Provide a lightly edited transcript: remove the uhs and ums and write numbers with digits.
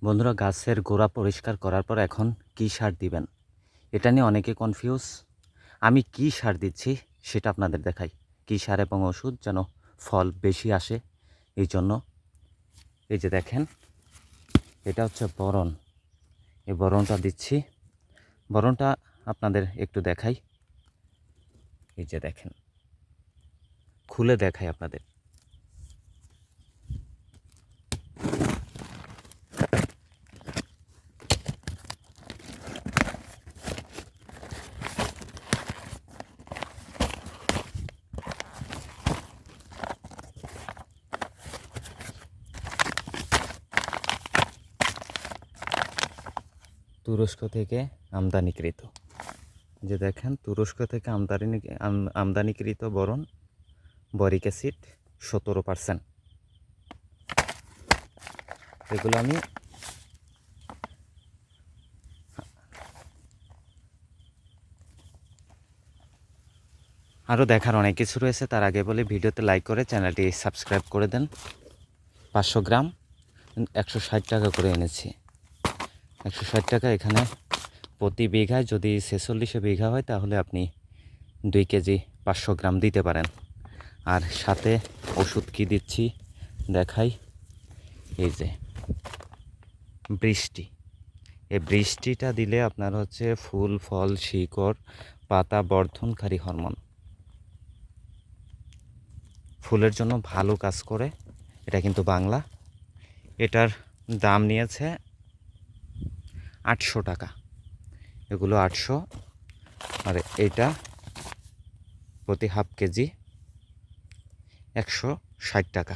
বন্ধুরা, গাছের গোড়া পরিষ্কার করার পর এখন কী সার দিবেন এটা নিয়ে অনেকে কনফিউজ। আমি কী সার দিচ্ছি সেটা আপনাদের দেখাই। কী সার এবং ওষুধ যেন ফল বেশি আসে, এই জন্য এই যে দেখেন, এটা হচ্ছে বোরন। এই বোরনটা দিচ্ছি। বোরনটা আপনাদের একটু দেখাই। এই যে দেখেন, খুলে দেখাই আপনাদের। তুরস্ক থেকে আমদানিকৃত, যে দেখেন, তুরস্ক থেকে আমদানিকৃত বোরন, বরিক অ্যাসিড 17%। এগুলো আমি আরও দেখার অনেক কিছু রয়েছে। তার আগে বলে ভিডিওতে লাইক করে চ্যানেলটি সাবস্ক্রাইব করে দেন। 500 গ্রাম 160 টাকা করে এনেছি। 160 টাকা। এখানে প্রতি বিঘায় যদি 46 বিঘা হয় তাহলে আপনি 2 কেজি 500 গ্রাম দিতে পারেন। আর সাথে ওষুধ কি দিচ্ছি দেখাই। এই যে বৃষ্টি, এই বৃষ্টিটা দিলে আপনার হচ্ছে ফুল, ফল, শিকড়, পাতা বর্ধনকারী হরমোন, ফুলের জন্য ভালো কাজ করে। এটা কিন্তু বাংলা। এটার দাম নিয়েছে 800 টাকা। এগুলো 800, আর এইটা প্রতি হাফ কেজি 160 টাকা।